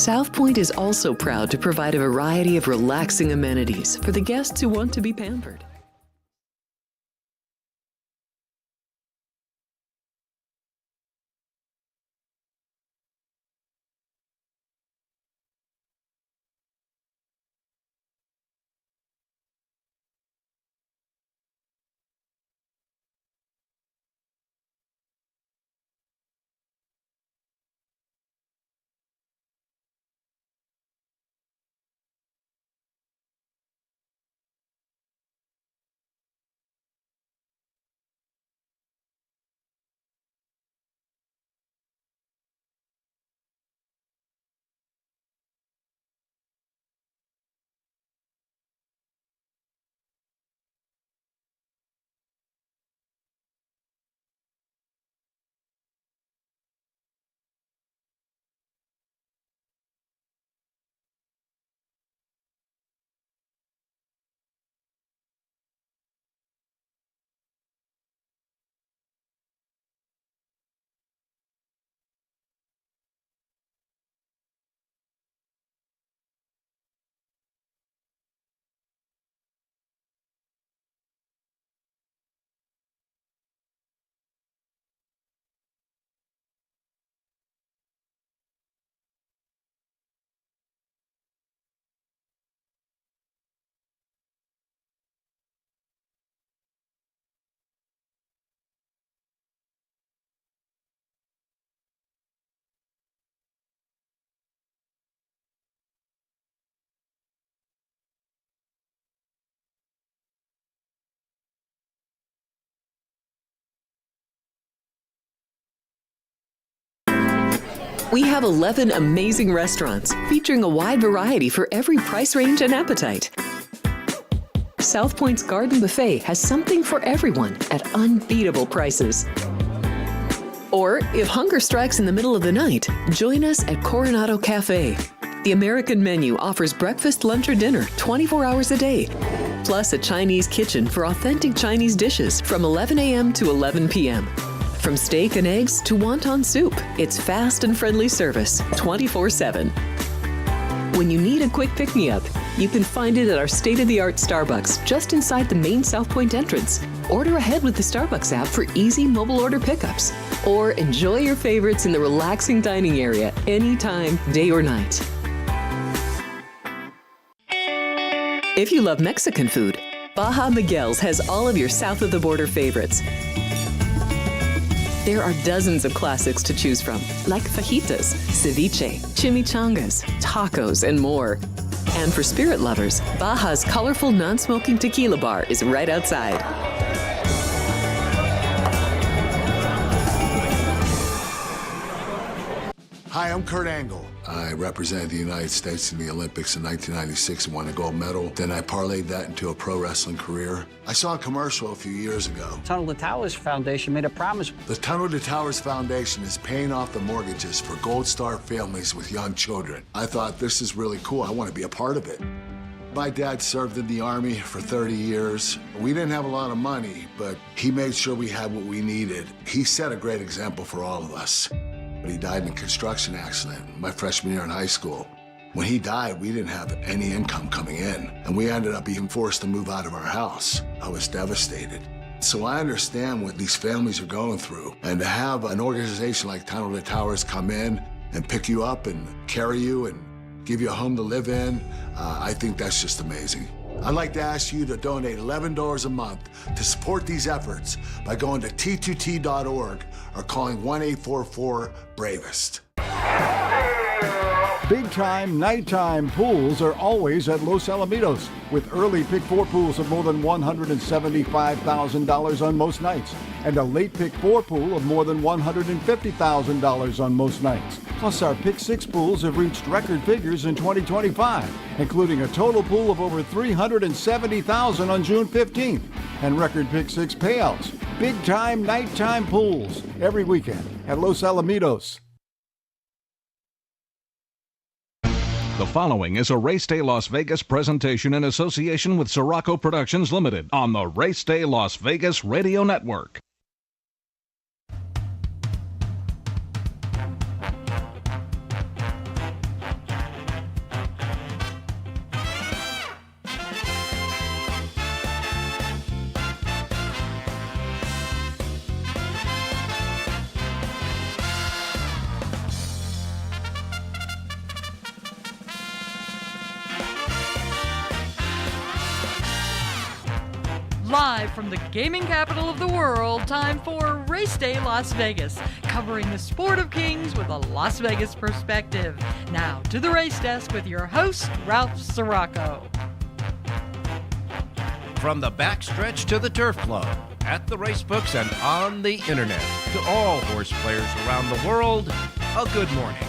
South Point is also proud to provide a variety of relaxing amenities for the guests who want to be pampered. We have 11 amazing restaurants featuring a wide variety for every price range and appetite. South Point's Garden Buffet has something for everyone at unbeatable prices. Or, if hunger strikes in the middle of the night, join us at Coronado Cafe. The American menu offers breakfast, lunch, or dinner 24 hours a day, plus a Chinese kitchen for authentic Chinese dishes from 11 a.m. to 11 p.m. From steak and eggs to wonton soup, it's fast and friendly service 24/7. When you need a quick pick-me-up, you can find it at our state-of-the-art Starbucks just inside the main South Point entrance. Order ahead with the Starbucks app for easy mobile order pickups. Or enjoy your favorites in the relaxing dining area anytime, day or night. If you love Mexican food, Baja Miguel's has all of your south-of-the-border favorites. There are dozens of classics to choose from, like fajitas, ceviche, chimichangas, tacos, and more. And for spirit lovers, Baja's colorful non-smoking tequila bar is right outside. Hi, I'm Kurt Angle. I represented the United States in the Olympics in 1996 and won a gold medal. Then I parlayed that into a pro wrestling career. I saw a commercial a few years ago. Tunnel to Towers Foundation made a promise. The Tunnel to Towers Foundation is paying off the mortgages for Gold Star families with young children. I thought, this is really cool. I want to be a part of it. My dad served in the Army for 30 years. We didn't have a lot of money, but he made sure we had what we needed. He set a great example for all of us. He died in a construction accident my freshman year in high school. When he died, we didn't have any income coming in, and we ended up being forced to move out of our house. I was devastated. So I understand what these families are going through, and to have an organization like Tunnel to Towers come in and pick you up and carry you and give you a home to live in, I think that's just amazing. I'd like to ask you to donate $11 a month to support these efforts by going to t2t.org or calling 1-844-BRAVEST. Big-time, nighttime pools are always at Los Alamitos, with early Pick 4 pools of more than $175,000 on most nights, and a late Pick 4 pool of more than $150,000 on most nights. Plus, our Pick 6 pools have reached record figures in 2025, including a total pool of over $370,000 on June 15th, and record Pick 6 payouts. Big-time, nighttime pools every weekend at Los Alamitos. The following is a Race Day Las Vegas presentation in association with Siraco Productions Limited on the Race Day Las Vegas Radio Network. Live from the gaming capital of the world, time for Race Day Las Vegas, covering the sport of kings with a Las Vegas perspective. Now to the race desk with your host, Ralph Siraco. From the backstretch to the turf club, at the racebooks and on the internet, to all horse players around the world, a good morning.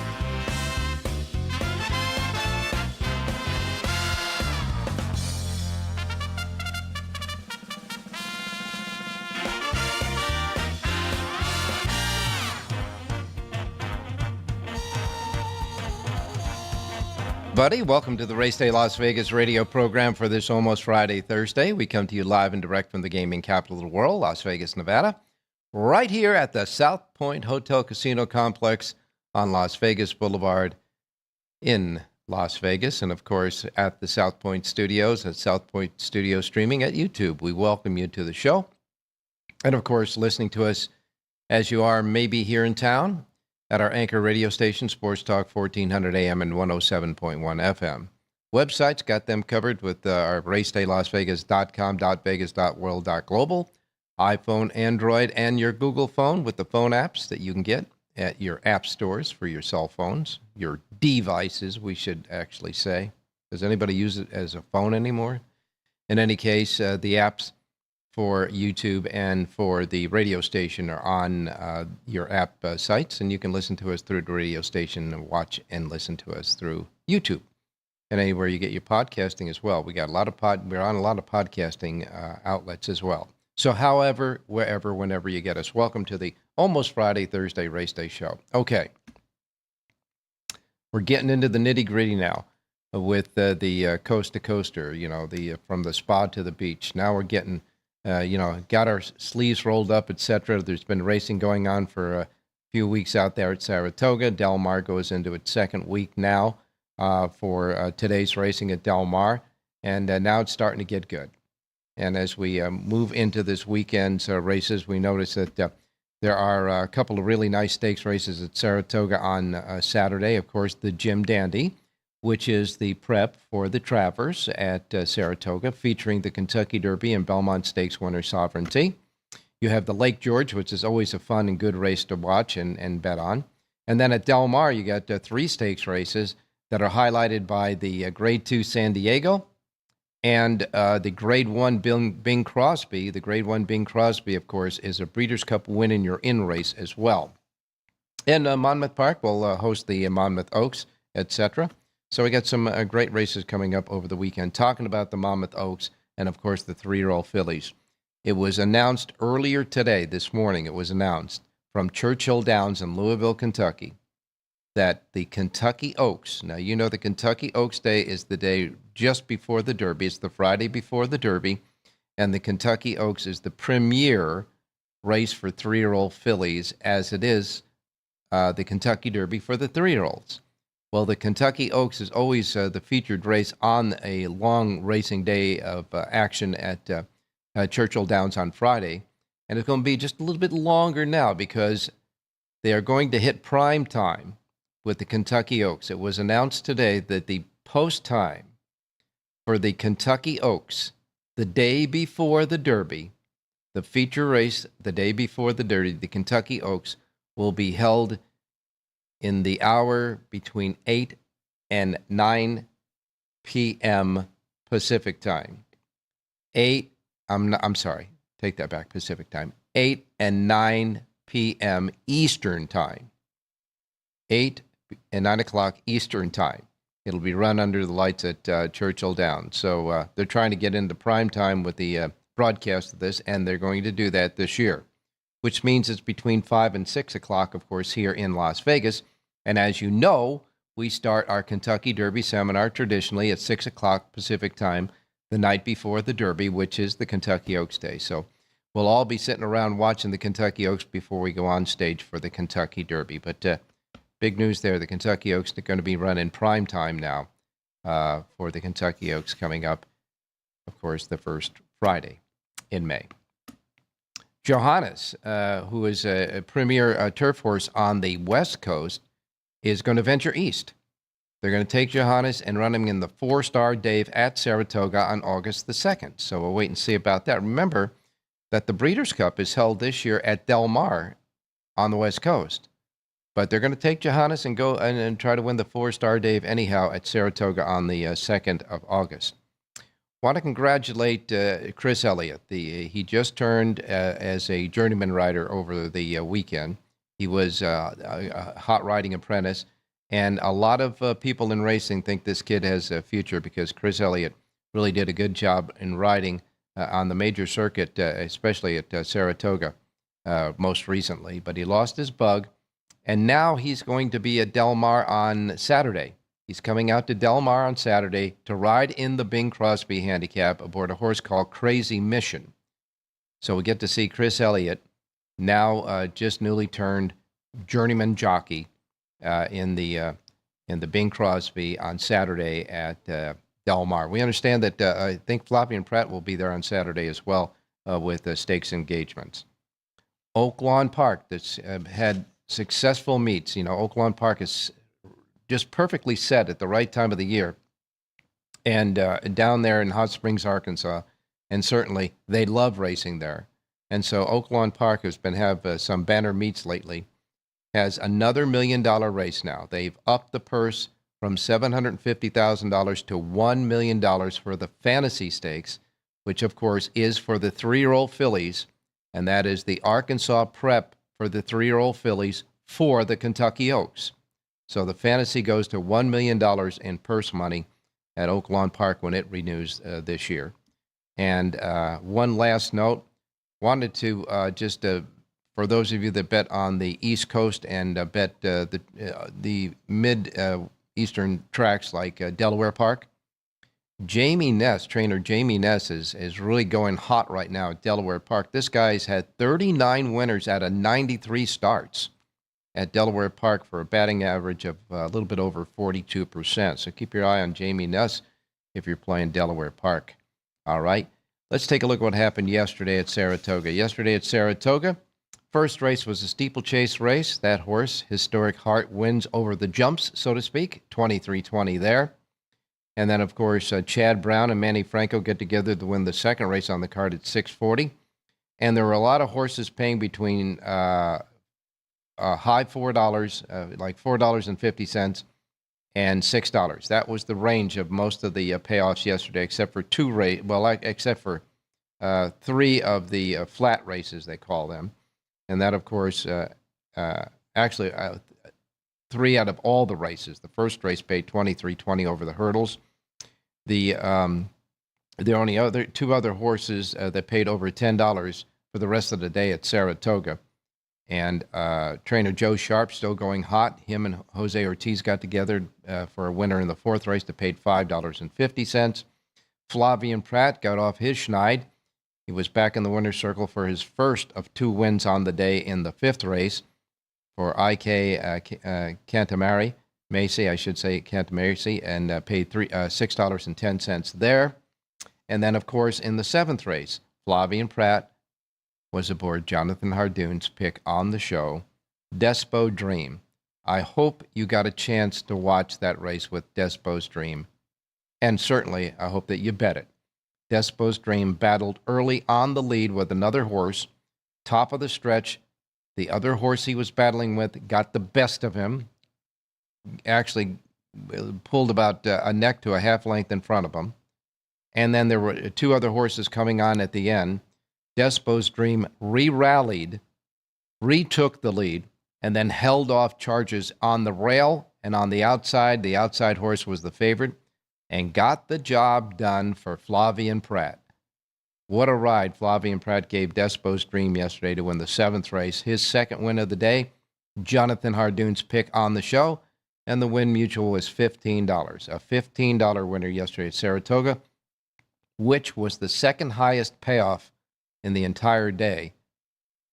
Buddy, welcome to the Race Day Las Vegas radio program for this almost Friday, Thursday. We come to you live and direct from the gaming capital of the world, Las Vegas, Nevada, right here at the South Point Hotel Casino Complex on Las Vegas Boulevard in Las Vegas, and of course at the South Point Studios, at South Point Studio Streaming at YouTube. We welcome you to the show, and of course listening to us as you are maybe here in town at our anchor radio station, Sports Talk 1400 AM and 107.1 FM. Websites, got them covered with our racedaylasvegas.com, .vegas, .world, .global, iPhone, Android, and your Google phone with the phone apps that you can get at your app stores for your cell phones, your devices, we should actually say. Does anybody use it as a phone anymore? In any case, the apps for YouTube and for the radio station are on your app sites, and you can listen to us through the radio station and watch and listen to us through YouTube and anywhere you get your podcasting as well. We got a lot of we're on a lot of podcasting outlets as well. So however, wherever, whenever you get us, welcome to the almost Friday, Thursday Race Day show. Okay, we're getting into the nitty gritty now with the coast to coaster, you know, the from the spa to the beach. Now we're getting got our sleeves rolled up, etc. There's been racing going on for a few weeks out there at Saratoga. Del Mar goes into its second week now for today's racing at Del Mar, and now it's starting to get good. And as we move into this weekend's races, we notice that there are a couple of really nice stakes races at Saratoga on Saturday. Of course, the Jim Dandy, which is the prep for the Travers at Saratoga, featuring the Kentucky Derby and Belmont Stakes winner Sovereignty. You have the Lake George, which is always a fun and good race to watch and bet on. And then at Del Mar, you got three stakes races that are highlighted by the Grade 2 San Diego and the Grade 1 Bing Crosby. The Grade 1 Bing Crosby, of course, is a Breeders' Cup win in your in race as well. And Monmouth Park will host the Monmouth Oaks, etc. So we got some great races coming up over the weekend. Talking about the Monmouth Oaks and, of course, the 3-year-old fillies. It was announced earlier today, this morning, it was announced from Churchill Downs in Louisville, Kentucky, that the Kentucky Oaks, now you know the Kentucky Oaks Day is the day just before the Derby. It's the Friday before the Derby, and the Kentucky Oaks is the premier race for 3-year-old fillies, as it is the Kentucky Derby for the 3-year-olds. Well, the Kentucky Oaks is always the featured race on a long racing day of action at Churchill Downs on Friday. And it's going to be just a little bit longer now because they are going to hit prime time with the Kentucky Oaks. It was announced today that the post time for the Kentucky Oaks, the day before the Derby, the feature race the day before the Derby, the Kentucky Oaks, will be held in the hour between 8 and 9 p.m. Pacific time. I'm sorry, take that back, Pacific time. 8 and 9 p.m. Eastern time. 8 and 9 o'clock Eastern time. It'll be run under the lights at Churchill Downs. So they're trying to get into prime time with the broadcast of this, and they're going to do that this year, which means it's between 5 and 6 o'clock, of course, here in Las Vegas. And as you know, we start our Kentucky Derby seminar traditionally at 6 o'clock Pacific time the night before the Derby, which is the Kentucky Oaks Day. So we'll all be sitting around watching the Kentucky Oaks before we go on stage for the Kentucky Derby. But big news there. The Kentucky Oaks are going to be running prime time now for the Kentucky Oaks coming up, of course, the first Friday in May. Johannes, who is a premier turf horse on the West Coast, is going to venture east. They're going to take Johannes and run him in the 4-star Dave at Saratoga on August the 2nd. So we'll wait and see about that. Remember that the Breeders' Cup is held this year at Del Mar on the West Coast. But they're going to take Johannes and go and try to win the 4-star Dave anyhow at Saratoga on the 2nd of August. Want to congratulate Chris Elliott. He just turned as a journeyman rider over the weekend. He was a hot riding apprentice. And a lot of people in racing think this kid has a future because Chris Elliott really did a good job in riding on the major circuit, especially at Saratoga most recently. But he lost his bug, and now he's going to be at Del Mar on Saturday. He's coming out to Del Mar on Saturday to ride in the Bing Crosby handicap aboard a horse called Crazy Mission. So we get to see Chris Elliott, now just newly turned journeyman jockey, in the Bing Crosby on Saturday at Del Mar. We understand that I think Flavien Prat will be there on Saturday as well with stakes engagements. Oak Lawn Park that's had successful meets. You know, Oak Lawn Park is just perfectly set at the right time of the year, and down there in Hot Springs, Arkansas, and certainly they love racing there. And so Oak Lawn Park has been have some banner meets lately. Has another $1 million race now. They've upped the purse from $750,000 to $1 million for the fantasy stakes, which of course is for the 3-year-old fillies, and that is the Arkansas prep for the 3-year-old fillies for the Kentucky Oaks. So the fantasy goes to $1 million in purse money at Oak Lawn Park when it renews this year. And one last note, wanted to just for those of you that bet on the East Coast and bet the mid-eastern tracks like Delaware Park, Jamie Ness, trainer Jamie Ness, is really going hot right now at Delaware Park. This guy's had 39 winners out of 93 starts at Delaware Park for a batting average of a little bit over 42%. So keep your eye on Jamie Ness if you're playing Delaware Park. All right, let's take a look at what happened yesterday at Saratoga. Yesterday at Saratoga, first race was a steeplechase race. That horse, Historic Heart, wins over the jumps, so to speak, 23-20 there. And then, of course, Chad Brown and Manny Franco get together to win the second race on the card at 640. And there were a lot of horses paying between high $4, like $4.50 and $6. That was the range of most of the payoffs yesterday, except for except for 3 of the flat races, they call them. And that, of course, actually 3 out of all the races. The first race paid $23.20 over the hurdles. There are only 2 other horses that paid over $10 for the rest of the day at Saratoga. And trainer Joe Sharp still going hot. Him and Jose Ortiz got together for a winner in the 4th race that paid $5.50. Flavien Prat got off his schneid. He was back in the winner's circle for his first of 2 wins on the day in the 5th race for IK Cantamari, Macy, I should say, Cantamari, and paid $6.10 there. And then, of course, in the 7th race, Flavien Prat was aboard Jonathan Hardoon's pick on the show, Despo Dream. I hope you got a chance to watch that race with Despo's Dream, and certainly I hope that you bet it. Despo's Dream battled early on the lead with another horse. Top of the stretch, the other horse he was battling with got the best of him, actually pulled about a neck to a half length in front of him. And then there were 2 other horses coming on at the end. Despo's Dream re-rallied, retook the lead, and then held off charges on the rail and on the outside. The outside horse was the favorite, and got the job done for Flavien Prat. What a ride Flavien Prat gave Despo's Dream yesterday to win the 7th race. His second win of the day, Jonathan Hardoon's pick on the show, and the win mutual was $15. A $15 winner yesterday at Saratoga, which was the second highest payoff in the entire day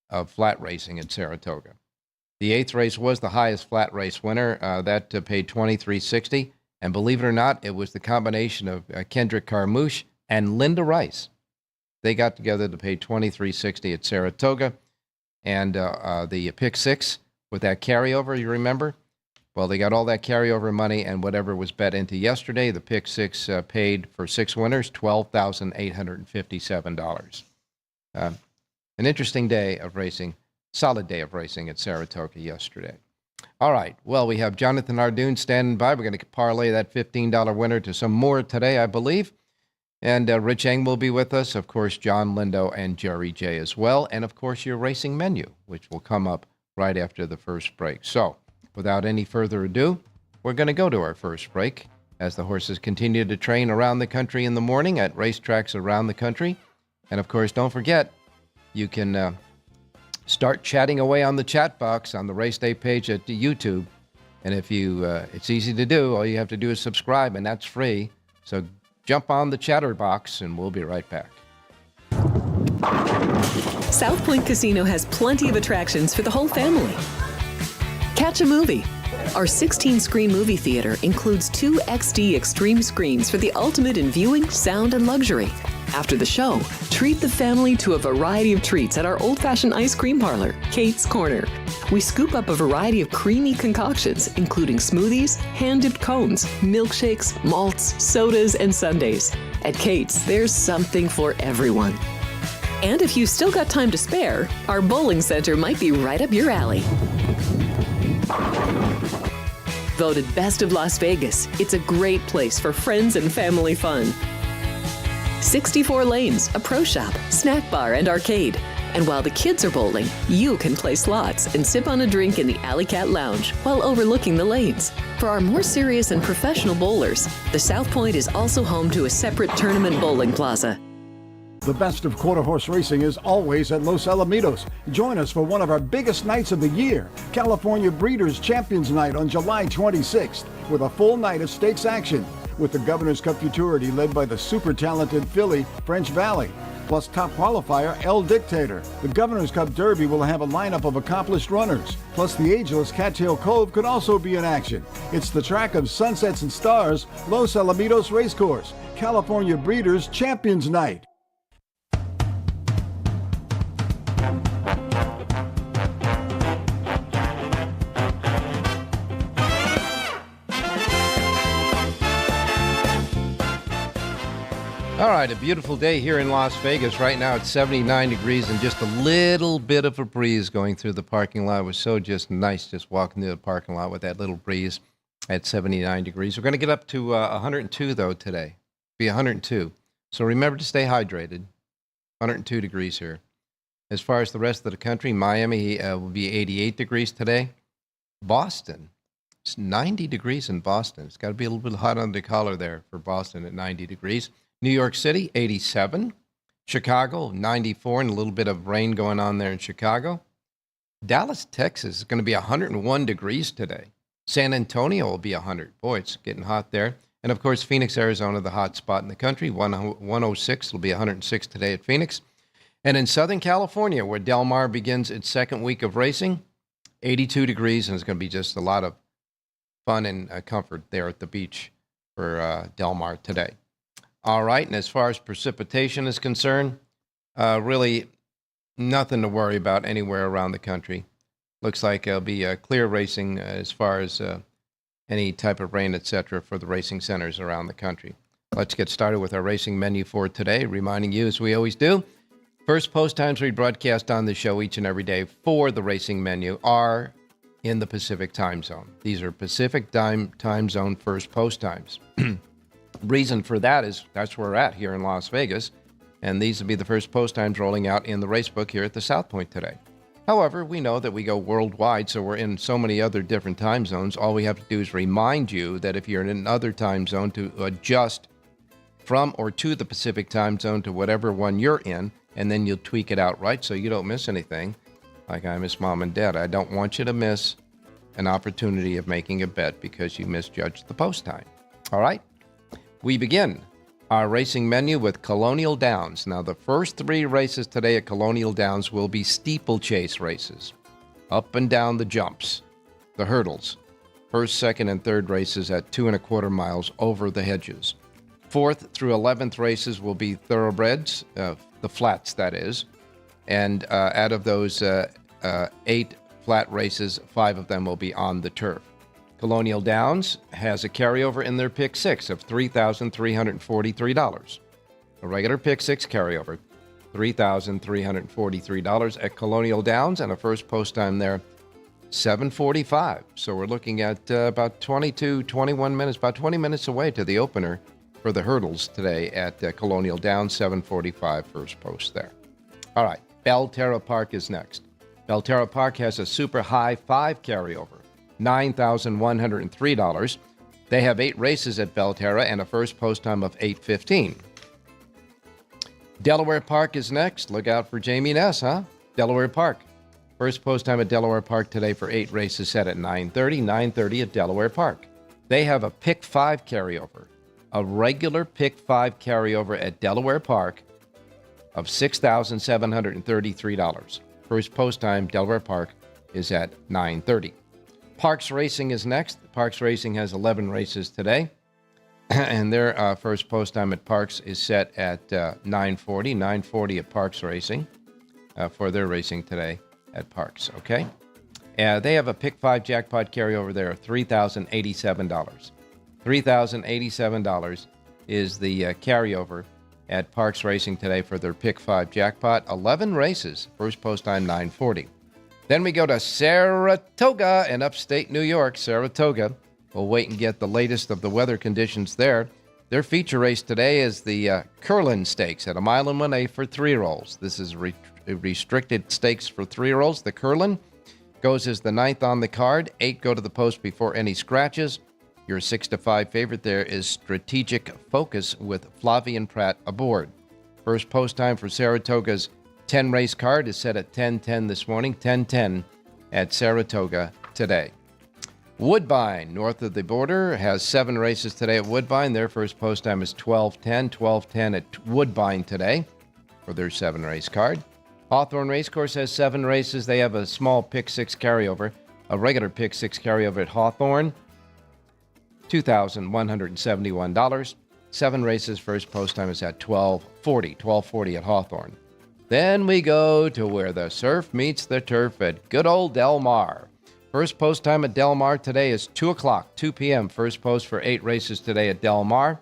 of flat racing at Saratoga. The 8th race was the highest flat race winner. That paid $23.60. And believe it or not, it was the combination of Kendrick Carmouche and Linda Rice. They got together to pay $23.60 at Saratoga. And the pick 6 with that carryover, you remember, Well, they got all that carryover money and whatever was bet into yesterday. The Pick Six paid for 6 winners, $12,857. An interesting day of racing, solid day of racing at Saratoga yesterday. All right. Well, we have Jonathan Ardoon standing by. We're going to parlay that $15 winner to some more today, I believe. And Rich Eng will be with us. Of course, John Lindo and Jerry J as well. And, of course, your racing menu, which will come up right after the first break. So, without any further ado, we're going to go to our first break as the horses continue to train around the country in the morning at racetracks around the country. And, of course, don't forget, you can start chatting away on the chat box on the Race Day page at YouTube. And if you, it's easy to do. All you have to do is subscribe, and that's free. So jump on the chatter box, and we'll be right back. South Point Casino has plenty of attractions for the whole family. Catch a movie. Our 16-screen movie theater includes 2 XD Extreme screens for the ultimate in viewing, sound, and luxury. After the show, treat the family to a variety of treats at our old-fashioned ice cream parlor, Kate's Corner. We scoop up a variety of creamy concoctions, including smoothies, hand-dipped cones, milkshakes, malts, sodas, and sundaes. At Kate's, there's something for everyone. And if you've still got time to spare, our bowling center might be right up your alley. Voted Best of Las Vegas, it's a great place for friends and family fun. 64 lanes, a pro shop, snack bar, and arcade. And while the kids are bowling, you can play slots and sip on a drink in the Alley Cat Lounge while overlooking the lanes. For our more serious and professional bowlers, the South Point is also home to a separate tournament bowling plaza. The best of quarter horse racing is always at Los Alamitos. Join us for one of our biggest nights of the year, California Breeders' Champions Night on July 26th, with a full night of stakes action, with the Governor's Cup Futurity led by the super talented filly, French Valley, plus top qualifier, El Dictator. The Governor's Cup Derby will have a lineup of accomplished runners, plus the ageless Cattail Cove could also be in action. It's the track of sunsets and stars, Los Alamitos Racecourse, California Breeders' Champions Night. All right, a beautiful day here in Las Vegas. Right now it's 79 degrees and just a little bit of a breeze going through the parking lot. It was so just nice just walking through the parking lot with that little breeze at 79 degrees. We're going to get up to 102, though, today. Be 102. So remember to stay hydrated. 102 degrees here. As far as the rest of the country, Miami will be 88 degrees today. Boston, it's 90 degrees in Boston. It's got to be a little bit hot under the collar there for Boston at 90 degrees. New York City, 87. Chicago, 94, and a little bit of rain going on there in Chicago. Dallas, Texas is going to be 101 degrees today. San Antonio will be 100. Boy, it's getting hot there. And, of course, Phoenix, Arizona, the hot spot in the country. 106 will be 106 today at Phoenix. And in Southern California, where Del Mar begins its second week of racing, 82 degrees, and it's going to be just a lot of fun and comfort there at the beach for Del Mar today. All right, and as far as precipitation is concerned, really nothing to worry about anywhere around the country. Looks like it'll be clear racing as far as any type of rain, etc., for the racing centers around the country. Let's get started with our racing menu for today, reminding you, as we always do, first post times we broadcast on the show each and every day for the racing menu are in the Pacific time zone. These are Pacific time zone first post times. Reason for that is that's where we're at here in Las Vegas, and these will be the first post times rolling out in the racebook here at the South Point today. However, we know that we go worldwide, so we're in so many other different time zones. All we have to do is remind you that if you're in another time zone, to adjust from or to the Pacific time zone to whatever one you're in, and then you'll tweak it out right so you don't miss anything. Like I miss Mom and Dad. I don't want you to miss an opportunity of making a bet because you misjudged the post time. All right? We begin our racing menu with Colonial Downs. Now, the first 3 races today at Colonial Downs will be steeplechase races. Up and down the jumps, the hurdles. First, second, and third races at 2¼ miles over the hedges. 4th through 11th races will be thoroughbreds, the flats, that is. And out of those 8 flat races, 5 of them will be on the turf. Colonial Downs has a carryover in their pick six of $3,343. A regular pick six carryover, $3,343 at Colonial Downs, and a first post time there, 7:45. So we're looking at about 21 minutes, about 20 minutes away to the opener for the hurdles today at Colonial Downs, 7:45 first post there. All right, Belterra Park is next. Belterra Park has a super high 5 carryover, $9,103. They have 8 races at Belterra and a first post time of 8:15. Delaware Park is next. Look out for Jamie Ness, huh? Delaware Park. First post time at Delaware Park today for 8 races set at 9:30 at Delaware Park. They have a pick 5 carryover, a regular pick 5 carryover at Delaware Park of $6,733. First post time, Delaware Park, is at 9:30. Parks Racing is next. Parks Racing has 11 races today, and their first post time at Parks is set at 9:40 at Parks Racing for their racing today at Parks, okay? They have a pick 5 jackpot carryover there of $3,087. $3,087 is the carryover at Parks Racing today for their pick 5 jackpot. 11 races, first post time 9:40. Then we go to Saratoga in upstate New York. Saratoga. We'll wait and get the latest of the weather conditions there. Their feature race today is the Curlin Stakes at 1.1 for 3-year-olds. This is restricted stakes for 3-year-olds. The Curlin goes as the 9th on the card. 8 go to the post before any scratches. Your 6-5 favorite there is Strategic Focus with Flavian Pratt aboard. First post time for Saratoga's 10-race card is set at 10:10 this morning, 10:10 at Saratoga today. Woodbine, north of the border, has 7 races today at Woodbine. Their first post time is 12:10 at Woodbine today for their 7-race card. Hawthorne Racecourse has 7 races. They have a small pick 6 carryover, a regular pick 6 carryover at Hawthorne, $2,171. 7 races, first post time is at 12:40 at Hawthorne. Then we go to where the surf meets the turf at good old Del Mar. First post time at Del Mar today is 2 o'clock, 2 p.m. First post for 8 races today at Del Mar.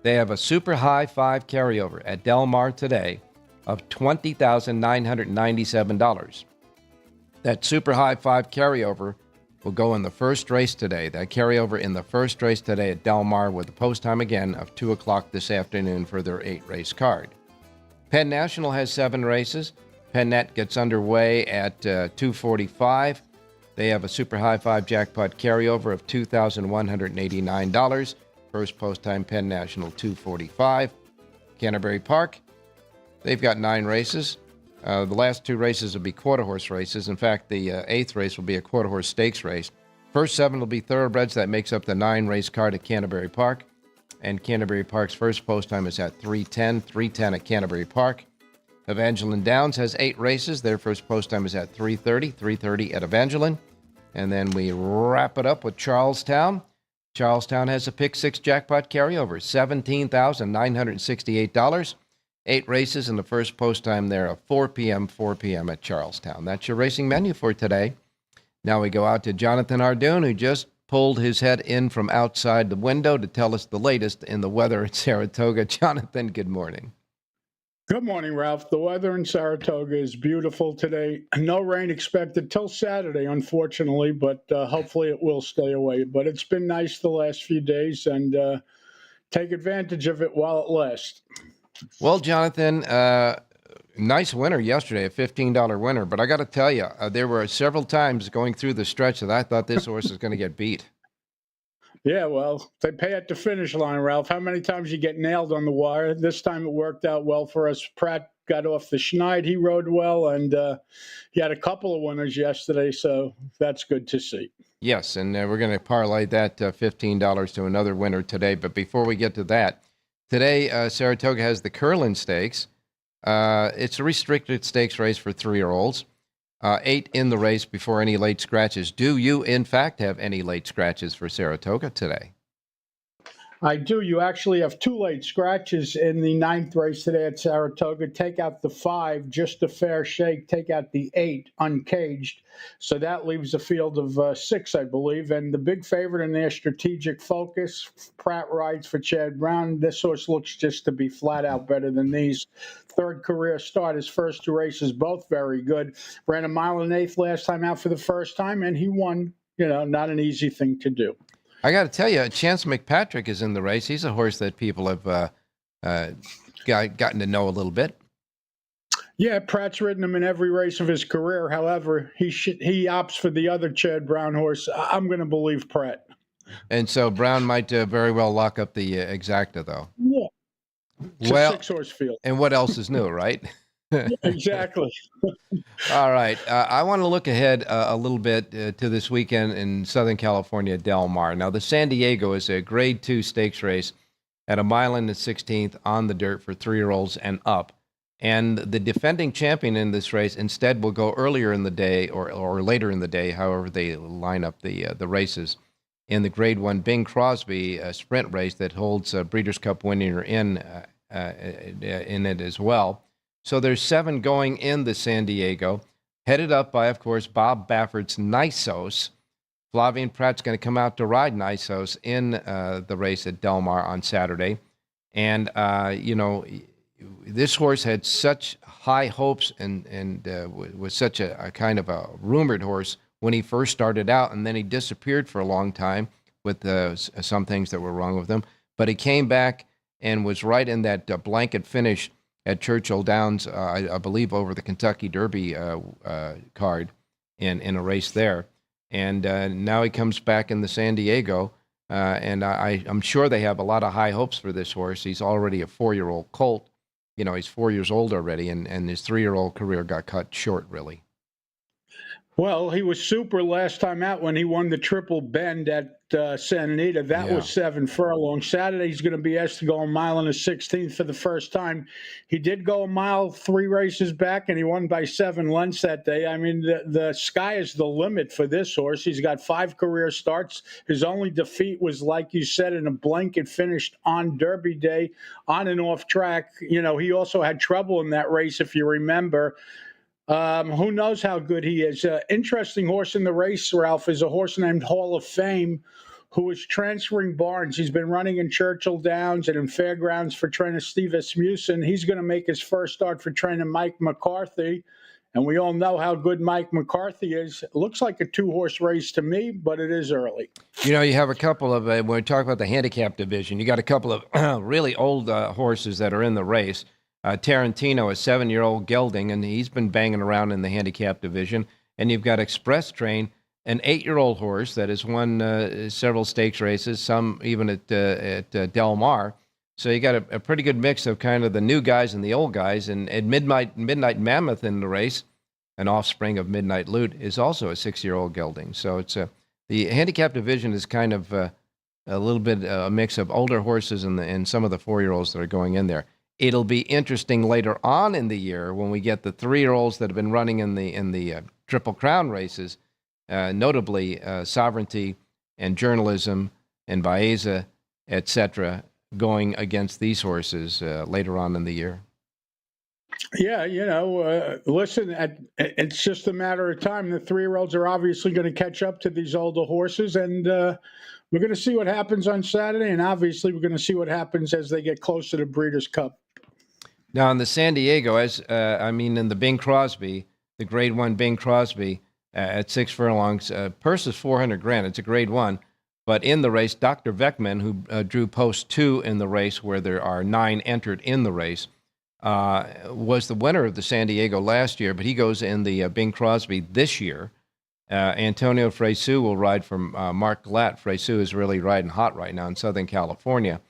They have a super high 5 carryover at Del Mar today of $20,997. That super high 5 carryover will go in the first race today. That carryover in the first race today at Del Mar with the post time again of 2 o'clock this afternoon for their 8-race card. Penn National has 7 races. Penn Nat gets underway at 2:45. They have a super high 5 jackpot carryover of $2,189. First post time Penn National 2:45. Canterbury Park, they've got 9 races. The last 2 races will be quarter horse races. In fact, the 8th race will be a quarter horse stakes race. First 7 will be thoroughbreds. That makes up the 9-race card at Canterbury Park. And Canterbury Park's first post time is at 3:10 at Canterbury Park. Evangeline Downs has 8 races. Their first post time is at 3:30 at Evangeline. And then we wrap it up with Charlestown. Charlestown has a pick 6 jackpot carryover, $17,968. 8 races and the first post time there of 4 p.m. at Charlestown. That's your racing menu for today. Now we go out to Jonathan Ardoon, who just pulled his head in from outside the window to tell us the latest in the weather at Saratoga. Jonathan, good morning. Good morning, Ralph. The weather in Saratoga is beautiful today. No rain expected till Saturday, unfortunately, but hopefully it will stay away. But it's been nice the last few days, and take advantage of it while it lasts. Well, Jonathan, nice winner yesterday, a $15 winner. But I got to tell you, there were several times going through the stretch that I thought this horse was going to get beat. Yeah, well, they pay at the finish line, Ralph. How many times you get nailed on the wire? This time it worked out well for us. Pratt got off the schneid. He rode well, and he had a couple of winners yesterday, so that's good to see. Yes, and we're going to parlay that $15 to another winner today. But before we get to that, today Saratoga has the Curlin Stakes. It's a restricted stakes race for 3-year-olds. 8 in the race before any late scratches. Do you, in fact, have any late scratches for Saratoga today? I do. You actually have two late scratches in the ninth race today at Saratoga. Take out the 5, just a fair shake. Take out the 8, uncaged. So that leaves a field of 6, I believe. And the big favorite in their strategic focus, Pratt rides for Chad Brown. This horse looks just to be flat out better than these. Third career start. His first 2 races, both very good. Ran a mile and 1/8 last time out for the first time, and he won. Not an easy thing to do. I got to tell you, Chance McPatrick is in the race. He's a horse that people have gotten to know a little bit. Yeah, Pratt's ridden him in every race of his career. However, he opts for the other Chad Brown horse. I'm going to believe Pratt. And so Brown might very well lock up the exacta, though. Yeah. It's a 6-horse field. And what else is new, right? Yeah, exactly. All right. I want to look ahead a little bit to this weekend in Southern California, Del Mar. Now, the San Diego is a Grade 2 stakes race at 1 mile and 1/16 on the dirt for 3-year-olds and up. And the defending champion in this race instead will go earlier in the day or later in the day, however they line up the races, in the Grade 1 Bing Crosby sprint race that holds a Breeders' Cup winner in it as well. So there's 7 going in the San Diego, headed up by, of course, Bob Baffert's Nisos. Flavien Prat's going to come out to ride Nisos in the race at Del Mar on Saturday. And, this horse had such high hopes and was such a kind of a rumored horse when he first started out, and then he disappeared for a long time with some things that were wrong with him. But he came back and was right in that blanket finish at Churchill Downs, I believe, over the Kentucky Derby card in a race there. And now he comes back in the San Diego, and I'm sure they have a lot of high hopes for this horse. He's already a 4-year-old colt. He's 4 years old already, and his 3-year-old career got cut short, really. Well, he was super last time out when he won the Triple Bend at Santa Anita. That was 7 furlongs. Saturday, he's going to be asked to go 1 mile and 1/16 for the first time. He did go 1 mile 3 races back, and he won by 7 lengths that day. I mean, the sky is the limit for this horse. He's got 5 career starts. His only defeat was, like you said, in a blanket finish on Derby Day, on and off track. He also had trouble in that race, if you remember. Who knows how good he is. Interesting horse in the race, Ralph, is a horse named Hall of Fame, who is transferring barns. He's been running in Churchill Downs and in Fairgrounds for trainer Steve Asmussen. He's going to make his first start for trainer Mike McCarthy. And we all know how good Mike McCarthy is. It looks like a 2-horse race to me, but it is early. You have a couple of, when we talk about the handicap division, you got a couple of really old horses that are in the race. Tarantino, a 7-year-old gelding, and he's been banging around in the handicap division. And you've got Express Train, an 8-year-old horse that has won several stakes races, some even at Del Mar. So you got a pretty good mix of kind of the new guys and the old guys. And Midnight Mammoth in the race, an offspring of Midnight Loot, is also a 6-year-old gelding. So it's the handicap division is kind of a little bit a mix of older horses and some of the 4-year-olds that are going in there. It'll be interesting later on in the year when we get the 3-year-olds that have been running in the Triple Crown races, notably Sovereignty and Journalism and Baeza, etc., going against these horses later on in the year. Yeah, listen, it's just a matter of time. The 3-year-olds are obviously going to catch up to these older horses, and we're going to see what happens on Saturday, and obviously we're going to see what happens as they get closer to Breeders' Cup. Now, in the San Diego, in the Bing Crosby, the Grade 1 Bing Crosby at 6 furlongs, purse is $400,000. It's a Grade 1. But in the race, Dr. Veckman, who drew post 2 in the race where there are 9 entered in the race, was the winner of the San Diego last year, but he goes in the Bing Crosby this year. Antonio Fresu will ride for Mark Glatt. Fresu is really riding hot right now in Southern California.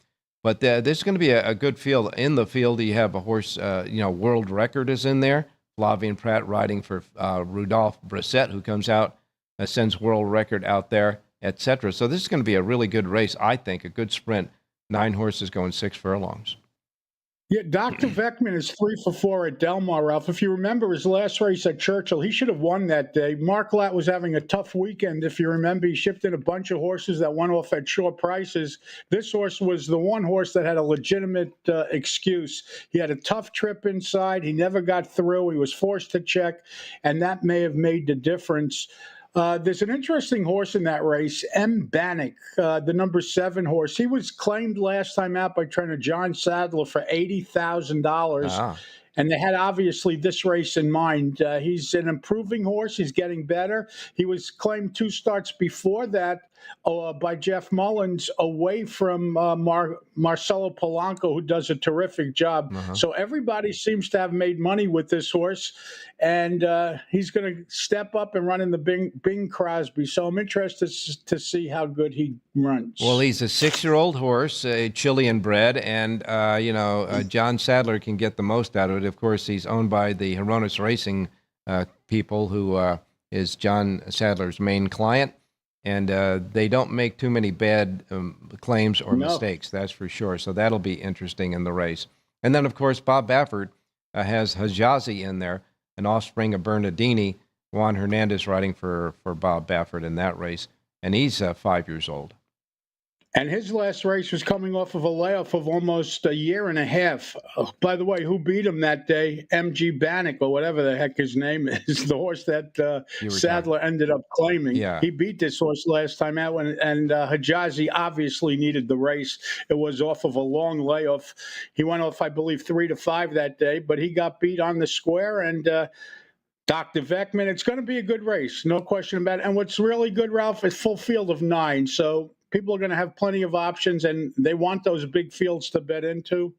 But there's going to be a good field. In the field, you have a horse, world record is in there. Flavien Prat riding for Rudolph Brissett, who comes out, sends world record out there, etc. So this is going to be a really good race, I think, a good sprint. 9 horses going 6 furlongs. Yeah, Dr. Veckman is 3 for 4 at Del Mar, Ralph. If you remember his last race at Churchill, he should have won that day. Mark Latt was having a tough weekend. If you remember, he shifted a bunch of horses that went off at short prices. This horse was the one horse that had a legitimate excuse. He had a tough trip inside. He never got through. He was forced to check, and that may have made the difference. There's an interesting horse in that race, M. Bannock, the number 7 horse. He was claimed last time out by trainer John Sadler for $80,000. Ah. And they had obviously this race in mind. He's an improving horse. He's getting better. He was claimed 2 starts before that by Jeff Mullins away from Marcelo Polanco, who does a terrific job. So everybody seems to have made money with this horse. And he's going to step up and run in the Bing Crosby. So I'm interested to see how good he runs. Well, he's a 6-year-old horse, Chilean bred, and, John Sadler can get the most out of it. Of course, he's owned by the Hronis Racing people, who is John Sadler's main client. And they don't make too many bad claims or mistakes, that's for sure. So that'll be interesting in the race. And then, of course, Bob Baffert has Hijazi in there, an offspring of Bernardini. Juan Hernandez riding for Bob Baffert in that race. And he's 5 years old. And his last race was coming off of a layoff of almost a year and a half. By the way, who beat him that day? M.G. Bannock, or whatever the heck his name is, the horse that Sadler ended up claiming. Yeah. He beat this horse last time out, and Hijazi obviously needed the race. It was off of a long layoff. He went off, I believe, 3-5 that day, but he got beat on the square, and Dr. Veckman, it's going to be a good race, no question about it. And what's really good, Ralph, is full field of 9, so people are going to have plenty of options, and they want those big fields to bet into,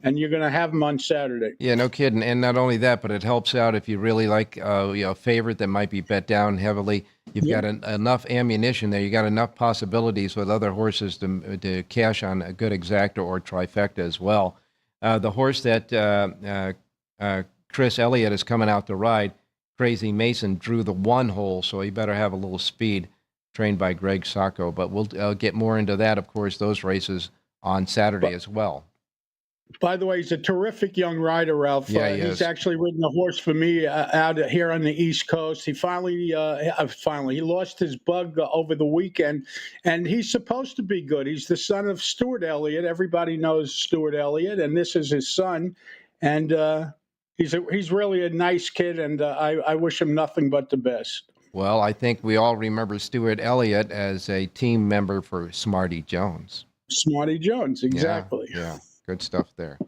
and you're going to have them on Saturday. Yeah, no kidding. And not only that, but it helps out if you really like a favorite that might be bet down heavily. You've got enough ammunition there. You got enough possibilities with other horses to cash on a good exacta or trifecta as well. The horse that Chris Elliott is coming out to ride, Crazy Mason, drew the 1 hole, so he better have a little speed, trained by Greg Sacco. But we'll get more into that, of course, those races on Saturday as well. By the way, he's a terrific young rider, Ralph. Yeah, he's actually ridden a horse for me out here on the East Coast. He finally he lost his bug over the weekend, and he's supposed to be good. He's the son of Stuart Elliott. Everybody knows Stuart Elliott, and this is his son. And he's really a nice kid, and I wish him nothing but the best. Well, I think we all remember Stuart Elliott as a team member for Smarty Jones. Smarty Jones, exactly. Yeah, good stuff there.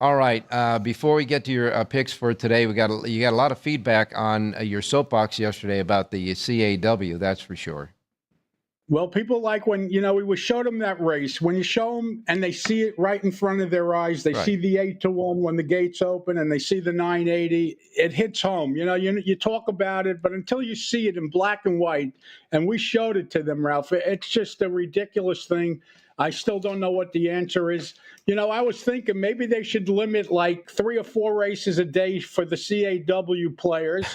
All right, before we get to your picks for today, you got a lot of feedback on your soapbox yesterday about the CAW, that's for sure. Well, people like when, we showed them that race. When you show them and they see it right in front of their eyes, they see the 8-1 when the gates open, and they see the 980, it hits home. You talk about it, but until you see it in black and white, and we showed it to them, Ralph, it's just a ridiculous thing. I still don't know what the answer is. I was thinking maybe they should limit like 3 or 4 races a day for the CAW players.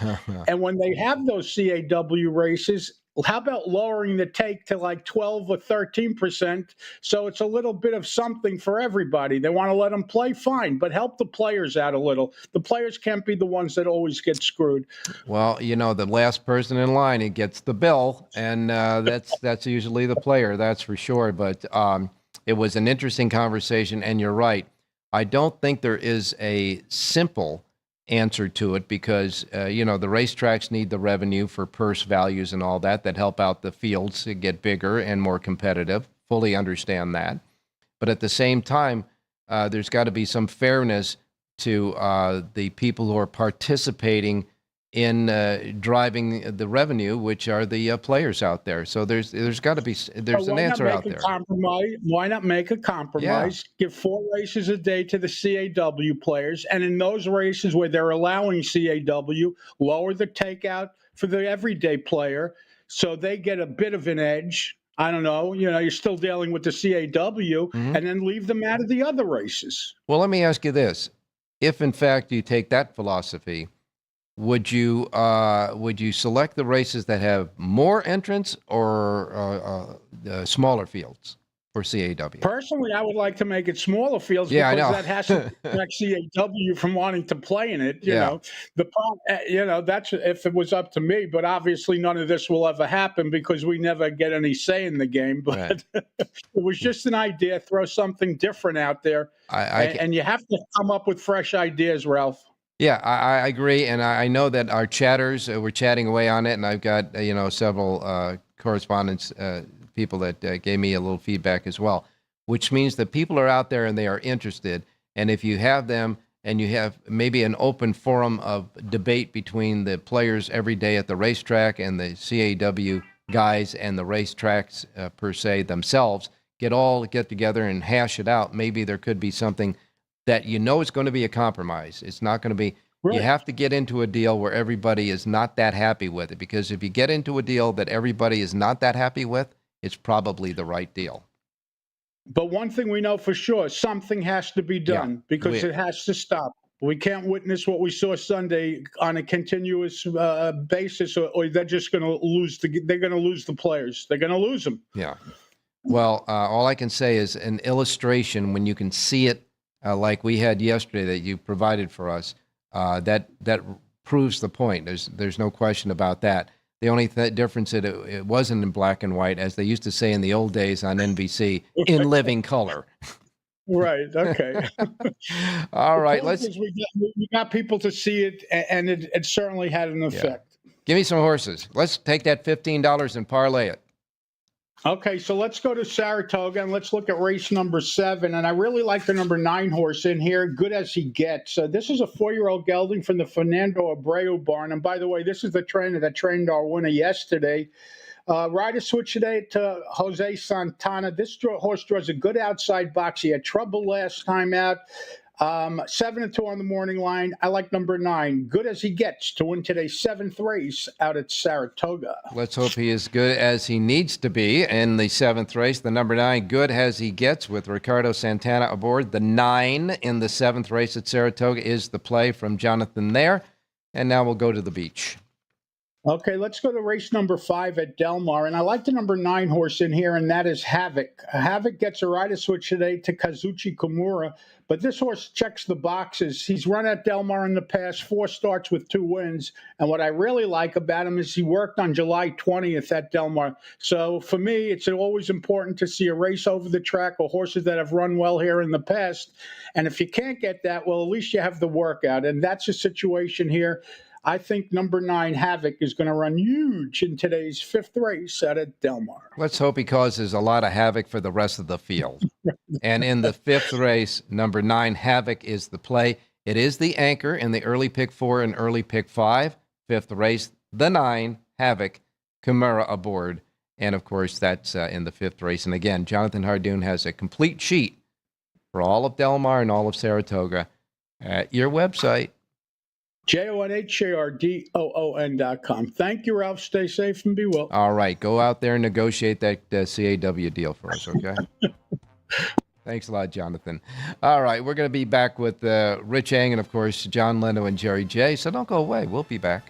And when they have those CAW races, how about lowering the take to like 12 or 13%? So it's a little bit of something for everybody. They want to let them play, fine, but help the players out a little. The players can't be the ones that always get screwed. Well, the last person in line, it gets the bill, and that's usually the player, that's for sure. But it was an interesting conversation, and you're right. I don't think there is a simple answer to it because, the racetracks need the revenue for purse values and all that help out the fields to get bigger and more competitive. Fully understand that. But at the same time, there's got to be some fairness to the people who are participating in driving the revenue, which are the players out there. So there's got to be an answer out there. Why not make a compromise? Yeah. Give 4 races a day to the CAW players, and in those races where they're allowing CAW, lower the takeout for the everyday player, so they get a bit of an edge. I don't know. You're still dealing with the CAW, and then leave them out of the other races. Well, let me ask you this: if in fact you take that philosophy, would you select the races that have more entrants or smaller fields? for CAW? Personally, I would like to make it smaller fields Yeah, because I know. that has to protect CAW from wanting to play in it. You know, the problem, that's if it was up to me. But obviously, none of this will ever happen because we never get any say in the game. But it was just an idea. Throw something different out there, and you have to come up with fresh ideas, Ralph. Yeah, I agree, and I know that our chatters were chatting away on it, and I've got several correspondents, people that gave me a little feedback as well, which means that people are out there and they are interested. And if you have them and you have maybe an open forum of debate between the players every day at the racetrack and the CAW guys and the racetracks per se themselves, get together and hash it out. Maybe there could be something that is going to be a compromise. It's not going to be, you have to get into a deal where everybody is not that happy with it, because if you get into a deal that everybody is not that happy with, it's probably the right deal. But one thing we know for sure, something has to be done because it has to stop. We can't witness what we saw Sunday on a continuous basis, or they're just going to lose. They're going to lose the players. They're going to lose them. Yeah. Well, all I can say is an illustration when you can see it, like we had yesterday that you provided for us, that proves the point. There's no question about that. The only difference is it wasn't in black and white, as they used to say in the old days on NBC, in living color. Right. Okay. All right. We got people to see it, and it certainly had an effect. Give me some horses. Let's take that $15 and parlay it. Okay, so let's go to Saratoga and let's look at race number 7. And I really like the number 9 horse in here, Good As He Gets. This is a 4-year-old gelding from the Fernando Abreu barn. And by the way, this is the trainer that trained our winner yesterday. Rider switch today to Jose Santana. This horse draws a good outside box. He had trouble last time out. 7-2 on the morning line. I like number 9, Good As He Gets, to win today's 7th race out at Saratoga. Let's hope he is good as he needs to be in the 7th race. The number 9, Good As He Gets, with Ricardo Santana aboard. The 9 in the 7th race at Saratoga is the play from Jonathan there. And now we'll go to the beach. Okay, let's go to race number 5 at Del Mar. And I like the number 9 horse in here, and that is Havoc. Havoc gets a rider switch today to Kazuchi Kimura. But this horse checks the boxes. He's run at Del Mar in the past, 4 starts with 2 wins. And what I really like about him is he worked on July 20th at Del Mar. So for me, it's always important to see a race over the track or horses that have run well here in the past. And if you can't get that, well, at least you have the workout. And that's a situation here. I think number 9, Havoc, is going to run huge in today's 5th race out at Del Mar. Let's hope he causes a lot of havoc for the rest of the field. And in the 5th race, number 9, Havoc, is the play. It is the anchor in the early pick 4 and early pick 5. 5th race, the 9, Havoc, Kimura aboard. And, of course, that's in the 5th race. And, again, Jonathan Hardoon has a complete sheet for all of Del Mar and all of Saratoga at your website. JONHARDOON.com. Thank you, Ralph. Stay safe and be well. All right. Go out there and negotiate that CAW deal for us, okay? Thanks a lot, Jonathan. All right. We're going to be back with Rich Eng and, of course, John Leno and Jerry J. So don't go away. We'll be back.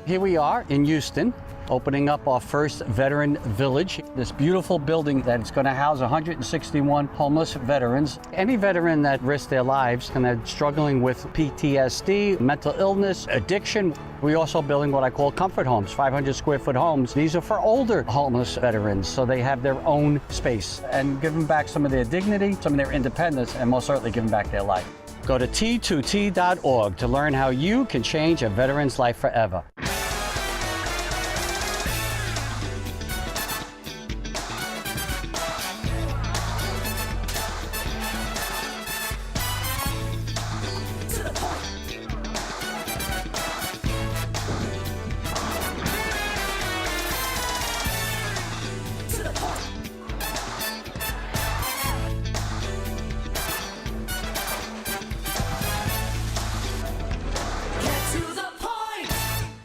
Here we are in Houston, opening up our first veteran village. This beautiful building that's going to house 161 homeless veterans. Any veteran that risked their lives and are struggling with PTSD, mental illness, addiction. We're also building what I call comfort homes, 500 square foot homes. These are for older homeless veterans, so they have their own space, and give them back some of their dignity, some of their independence, and most certainly give them back their life. Go to T2T.org to learn how you can change a veteran's life forever.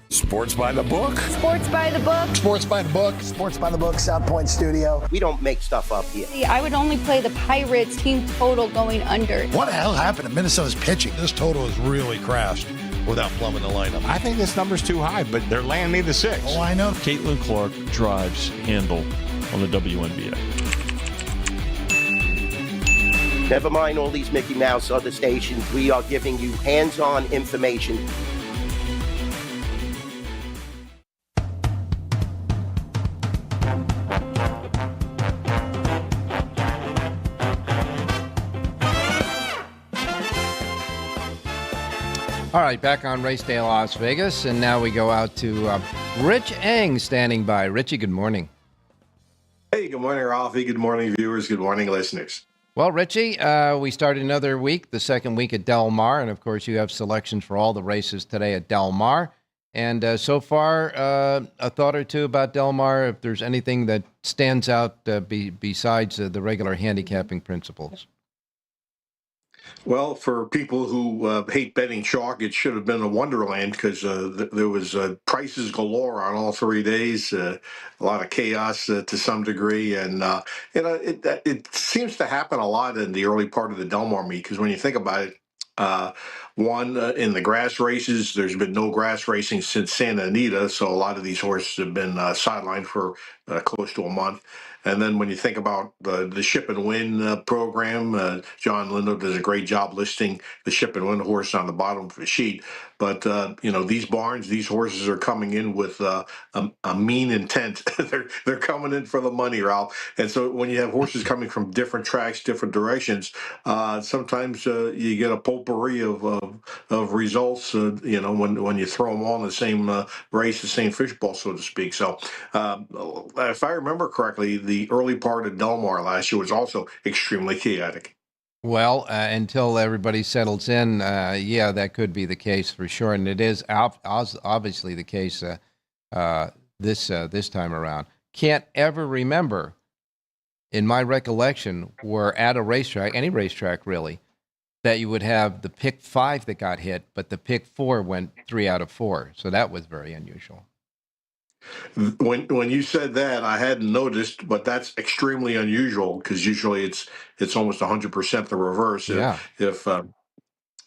Sports by the book. Sports by the book. Sports by the book. Sports by the book, South Point Studio. We don't make stuff up here. I would only play the Pirates team total going under. What the hell happened to Minnesota's pitching? This total is really crashed without plumbing the lineup. I think this number's too high, but they're laying me the 6. Oh, I know. Caitlin Clark drives handle on the WNBA. Never mind all these Mickey Mouse other stations. We are giving you hands-on information. All right, back on Race Day Las Vegas, and now we go out to Rich Eng standing by. Richie, good morning. Hey, good morning, Ralphie. Good morning, viewers. Good morning, listeners. Well, Richie, we started another week, the second week at Del Mar, and of course you have selections for all the races today at Del Mar. And so far, a thought or two about Del Mar, if there's anything that stands out besides the regular handicapping principles. Well, for people who hate betting chalk, it should have been a wonderland because there was prices galore on all 3 days, a lot of chaos to some degree, and it seems to happen a lot in the early part of the Del Mar meet because when you think about it, in the grass races, there's been no grass racing since Santa Anita, so a lot of these horses have been sidelined for close to a month. And then when you think about the Ship and Win program, John Lindo does a great job listing the Ship and Win horse on the bottom of the sheet. But, these barns, these horses are coming in with a mean intent. they're coming in for the money, Ralph. And so when you have horses coming from different tracks, different directions, sometimes you get a potpourri of results, when you throw them all in the same race, the same fishbowl, so to speak. So if I remember correctly, the early part of Del Mar last year was also extremely chaotic. Well, until everybody settles in, that could be the case for sure, and it is obviously the case this time around. Can't ever remember, in my recollection, where at a racetrack, any racetrack really, that you would have the pick 5 that got hit, but the pick 4 went 3 out of 4. So that was very unusual. When you said that, I hadn't noticed, but that's extremely unusual because usually it's almost 100% the reverse. Yeah. If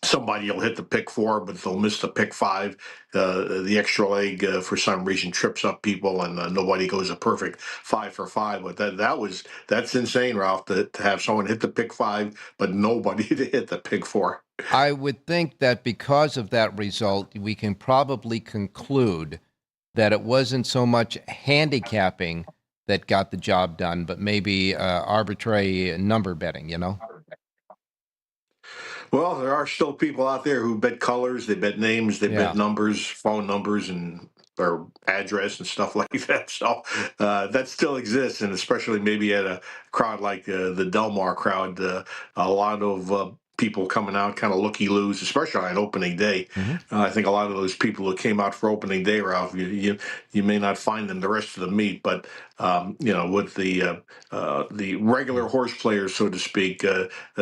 somebody will hit the pick 4, but they'll miss the pick 5, the extra leg for some reason trips up people, and nobody goes a perfect 5 for 5. But that's insane, Ralph, to have someone hit the pick 5, but nobody to hit the pick 4. I would think that because of that result, we can probably conclude that it wasn't so much handicapping that got the job done, but maybe arbitrary number betting, Well, there are still people out there who bet colors, they bet names, they bet numbers, phone numbers, and or address and stuff like that. So that still exists, and especially maybe at a crowd like the Del Mar crowd, a lot of people coming out kind of looky-loos, especially on opening day. Mm-hmm. I think a lot of those people who came out for opening day, Ralph, you may not find them the rest of the meet, but with the regular horse players, so to speak,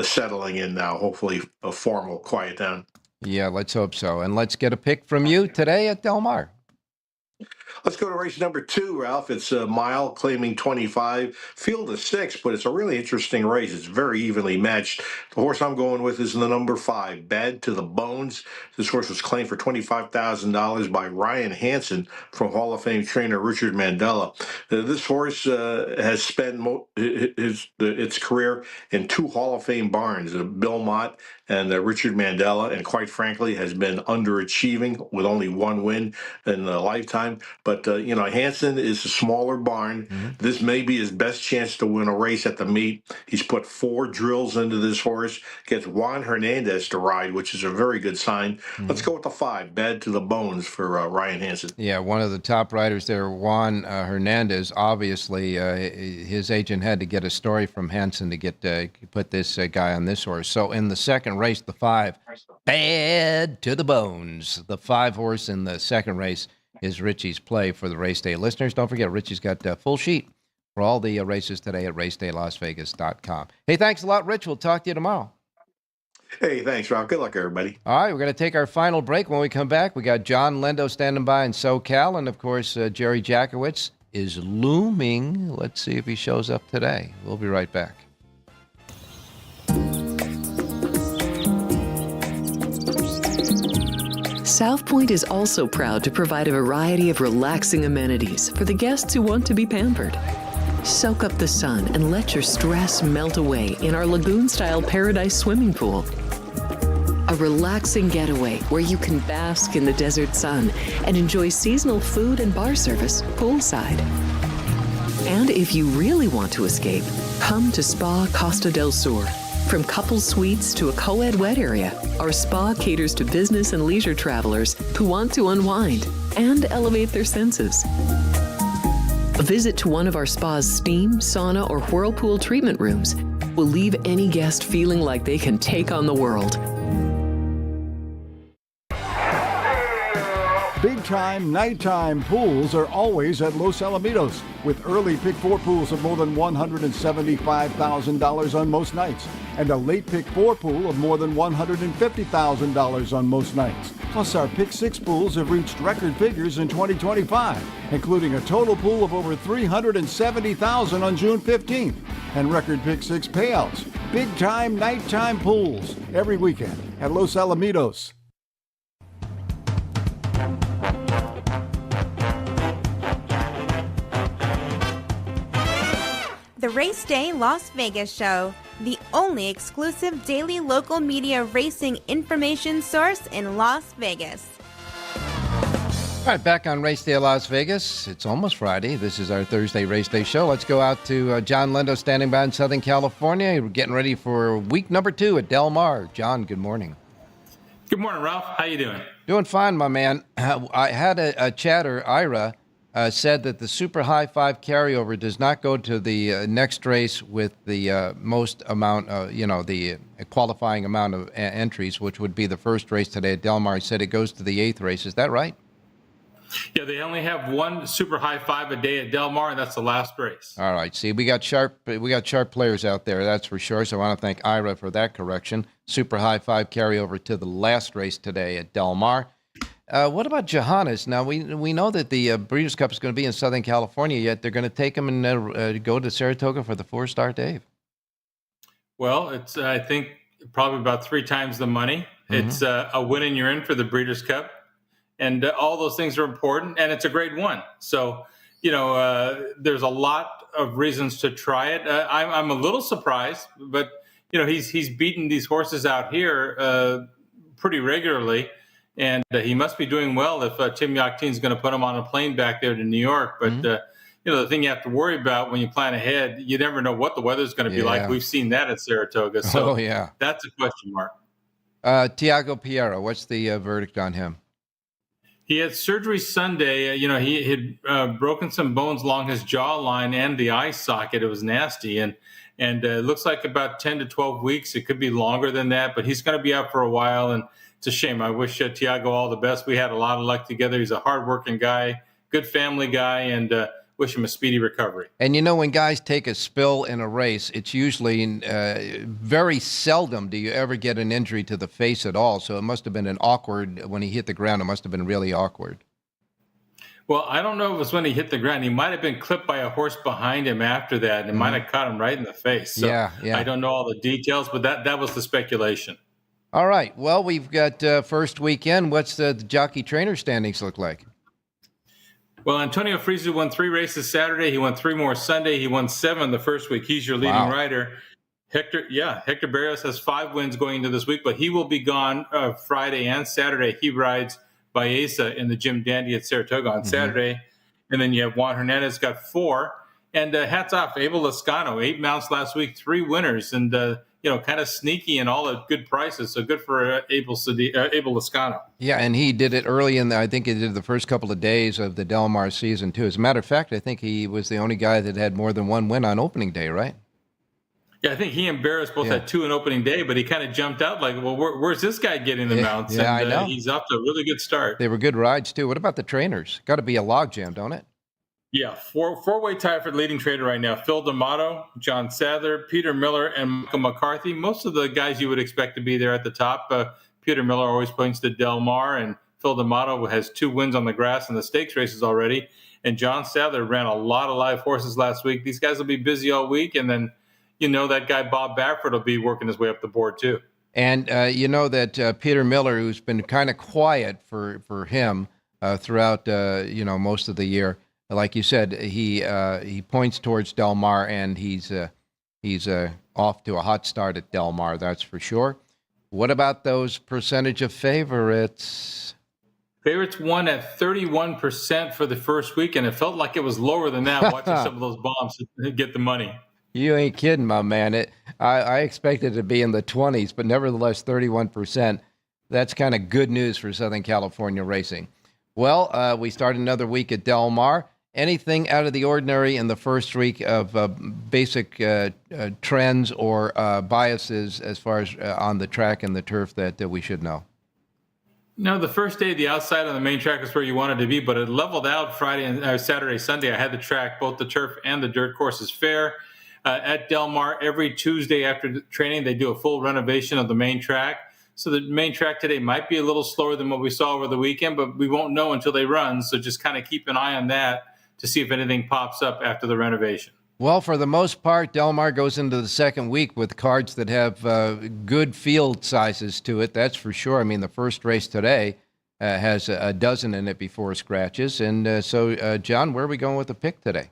settling in now, hopefully a form will quiet down. Yeah, let's hope so. And let's get a pick from you today at Del Mar. Let's go to race number 2, Ralph. It's a mile claiming 25, field of 6, but it's a really interesting race. It's very evenly matched. The horse I'm going with is the number 5, Bad to the Bones. This horse was claimed for $25,000 by Ryan Hansen from Hall of Fame trainer Richard Mandella. This horse has spent its career in 2 Hall of Fame barns, Bill Mott and Richard Mandella, and quite frankly has been underachieving with only 1 win in a lifetime. But, Hansen is a smaller barn. Mm-hmm. This may be his best chance to win a race at the meet. He's put 4 drills into this horse, gets Juan Hernandez to ride, which is a very good sign. Mm-hmm. Let's go with the 5, Bad to the Bones for Ryan Hansen. Yeah, one of the top riders there, Juan Hernandez. Obviously, his agent had to get a story from Hansen to put this guy on this horse. So in the second race, the 5, Bad to the Bones. The 5 horse in the second race is Richie's play for the race day listeners. Don't forget, Richie's got a full sheet for all the races today at racedaylasvegas.com. Hey, thanks a lot, Rich. We'll talk to you tomorrow. Hey, thanks, Rob. Good luck, everybody. All right, we're going to take our final break. When we come back, we got John Lindo standing by in SoCal, and, of course, Jerry Jackowitz is looming. Let's see if he shows up today. We'll be right back. South Point is also proud to provide a variety of relaxing amenities for the guests who want to be pampered. Soak up the sun and let your stress melt away in our lagoon-style Paradise swimming pool. A relaxing getaway where you can bask in the desert sun and enjoy seasonal food and bar service poolside. And if you really want to escape, come to Spa Costa del Sur. From couple suites to a co-ed wet area, our spa caters to business and leisure travelers who want to unwind and elevate their senses. A visit to one of our spa's steam, sauna, or whirlpool treatment rooms will leave any guest feeling like they can take on the world. Big-time, nighttime pools are always at Los Alamitos, with early Pick 4 pools of more than $175,000 on most nights, and a late Pick 4 pool of more than $150,000 on most nights. Plus, our Pick 6 pools have reached record figures in 2025, including a total pool of over $370,000 on June 15th, and record Pick 6 payouts. Big-time, nighttime pools every weekend at Los Alamitos. The Race Day Las Vegas Show, the only exclusive daily local media racing information source in Las Vegas. All right, back on Race Day Las Vegas. It's almost Friday. This is our Thursday Race Day show. Let's go out to John Lindo standing by in Southern California. We're getting ready for week number 2 at Del Mar. John, good morning. Good morning, Ralph. How you doing? Doing fine, my man. I had a chatter, Ira, said that the Super High 5 carryover does not go to the next race with the most amount, the qualifying amount of entries, which would be the first race today at Del Mar. He said it goes to the 8th race. Is that right? Yeah, they only have one Super High 5 a day at Del Mar, and that's the last race. All right. See, we got sharp players out there, that's for sure. So I want to thank Ira for that correction. Super High 5 carryover to the last race today at Del Mar. What about Johannes? Now, we know that the Breeders' Cup is going to be in Southern California, yet they're going to take him and go to Saratoga for the 4-star Dave. Well, it's, I think, probably about 3 times the money. Mm-hmm. It's a win and you're in for the Breeders' Cup. And all those things are important, and it's a grade 1. So, there's a lot of reasons to try it. I'm a little surprised, but, he's beaten these horses out here pretty regularly. And he must be doing well if Tim Yaktin's going to put him on a plane back there to New York. But, the thing you have to worry about when you plan ahead, you never know what the weather's going to be like. We've seen that at Saratoga. So that's a question mark. Tiago Piera, what's the verdict on him? He had surgery Sunday. He had broken some bones along his jawline and the eye socket. It was nasty. And it looks like about 10 to 12 weeks. It could be longer than that, but he's going to be out for a while. And it's a shame. I wish Tiago all the best. We had a lot of luck together. He's a hardworking guy, good family guy, and wish him a speedy recovery. And when guys take a spill in a race, it's usually very seldom do you ever get an injury to the face at all. So it must have been when he hit the ground, it must have been really awkward. Well, I don't know if it was when he hit the ground. He might have been clipped by a horse behind him after that, and it might have caught him right in the face. So yeah. I don't know all the details, but that was the speculation. All right. Well, we've got first weekend. What's the jockey trainer standings look like? Well, Antonio Friese won 3 races Saturday. He won 3 more Sunday. He won 7 the first week. He's your leading rider. Hector Barrios has 5 wins going into this week, but he will be gone Friday and Saturday. He rides Baeza in the Jim Dandy at Saratoga on Saturday. And then you have Juan Hernandez got 4. And hats off, Abel Lascano, 8 mounts last week, 3 winners. And kind of sneaky and all at good prices. So good for Abel Lascano. Yeah, and he did it early I think he did the first couple of days of the Del Mar season, too. As a matter of fact, I think he was the only guy that had more than 1 win on opening day, right? Yeah, I think he and Barris both had 2 on opening day, but he kind of jumped out like, well, where's this guy getting the mounts? Yeah, and I know. He's off to a really good start. They were good rides, too. What about the trainers? Got to be a logjam, don't it? Yeah, four-way tie for the leading trainer right now. Phil D'Amato, John Sadler, Peter Miller, and Michael McCarthy. Most of the guys you would expect to be there at the top. Peter Miller always points to Del Mar, and Phil D'Amato has 2 wins on the grass in the stakes races already. And John Sadler ran a lot of live horses last week. These guys will be busy all week, and then that guy Bob Baffert will be working his way up the board too. And that Peter Miller, who's been kind of quiet for him throughout most of the year, like you said, he points towards Del Mar, and he's off to a hot start at Del Mar, that's for sure. What about those percentage of favorites? Favorites won at 31% for the first week, and it felt like it was lower than that watching some of those bombs to get the money. You ain't kidding, my man. I expected it to be in the 20s, but nevertheless, 31%. That's kind of good news for Southern California racing. Well, we start another week at Del Mar. Anything out of the ordinary in the first week of basic trends or biases as far as on the track and the turf that we should know? No, the first day, the outside on the main track is where you wanted to be, but it leveled out Friday and Saturday, Sunday. I had the track, both the turf and the dirt courses fair. At Del Mar, every Tuesday after the training, they do a full renovation of the main track. So the main track today might be a little slower than what we saw over the weekend, but we won't know until they run. So just kind of keep an eye on that to see if anything pops up after the renovation. Well, for the most part, Del Mar goes into the second week with cards that have good field sizes to it. That's for sure. I mean, the first race today has a dozen in it before scratches. And so, John, where are we going with the pick today?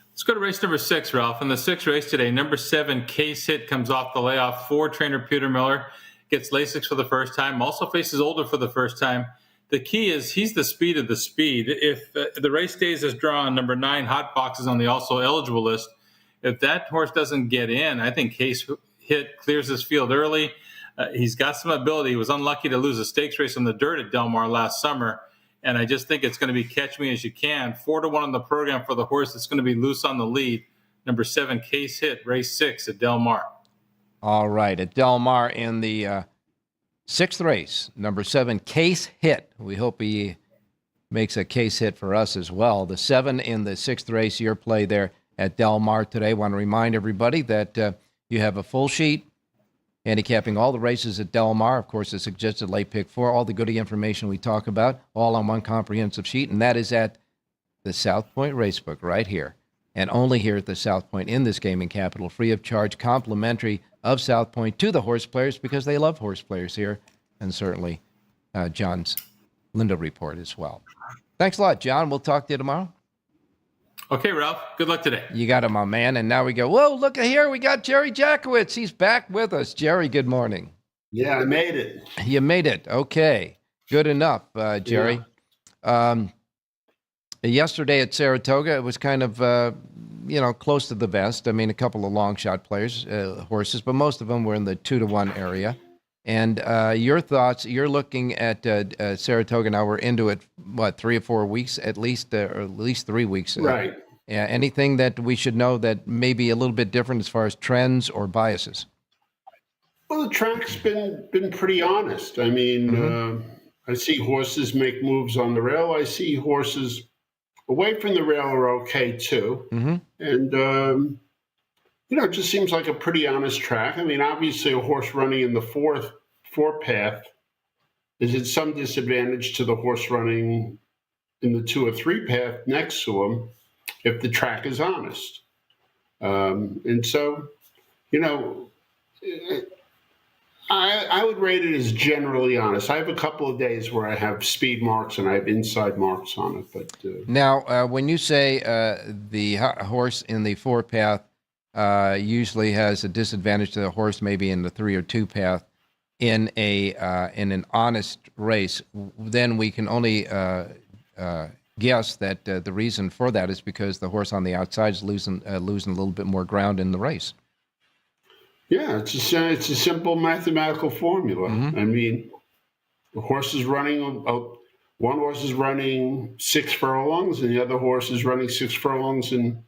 Let's go to race number 6, Ralph. In the 6th race today, number 7, Case Hit, comes off the layoff for trainer Peter Miller. Gets Lasix for the first time. Also faces Older for the first time. The key is he's the speed of the speed. If the race stays as drawn, number 9, Hot Box, is on the also eligible list. If that horse doesn't get in, I think Case Hit clears his field early. He's got some ability. He was unlucky to lose a stakes race on the dirt at Del Mar last summer. And I just think it's going to be catch me as you can. 4-1 on the program for the horse that's going to be loose on the lead. Number 7, Case Hit, race 6 at Del Mar. All right, at Del Mar in the 6th race, number 7, Case Hit. We hope he makes a case hit for us as well. The 7 in the 6th race, your play there at Del Mar today. Want to remind everybody that you have a full sheet handicapping all the races at Del Mar. Of course, the suggested late pick 4, all the goodie information we talk about, all on one comprehensive sheet, and that is at the South Point Racebook right here, and only here at the South Point in this gaming capital, free of charge, complimentary of South Point to the horse players because they love horse players here, and certainly John's Linda report as well. Thanks a lot, John. We'll talk to you tomorrow. Okay, Ralph. Good luck today. You got it, my man. And now we go, whoa, look at here. We got Jerry Jackowitz. He's back with us. Jerry, good morning. Yeah, I made it. You made it. Okay. Good enough, Jerry. Yeah. Yesterday at Saratoga, it was kind of, close to the vest. I mean, a couple of long shot players, horses, but most of them were in the 2-1 area. And your thoughts, you're looking at Saratoga now. We're into it, 3 or 4 weeks at least, or at least 3 weeks. Right. Anything that we should know that may be a little bit different as far as trends or biases? Well, the track's been pretty honest. I mean, I see horses make moves on the rail. I see horses away from the rail are okay too. And, it just seems like a pretty honest track. I mean, obviously a horse running in the four path is at some disadvantage to the horse running in the 2 or 3 path next to him if the track is honest. And so, I would rate it as generally honest. I have a couple of days where I have speed marks and I have inside marks on it. But now, when you say the horse in the 4 path usually has a disadvantage to the horse maybe in the 3 or 2 path in an honest race, then we can only guess that the reason for that is because the horse on the outside is losing a little bit more ground in the race. Yeah, it's a simple mathematical formula. I mean, the horse is running, one horse is running 6 furlongs and the other horse is running 6 furlongs and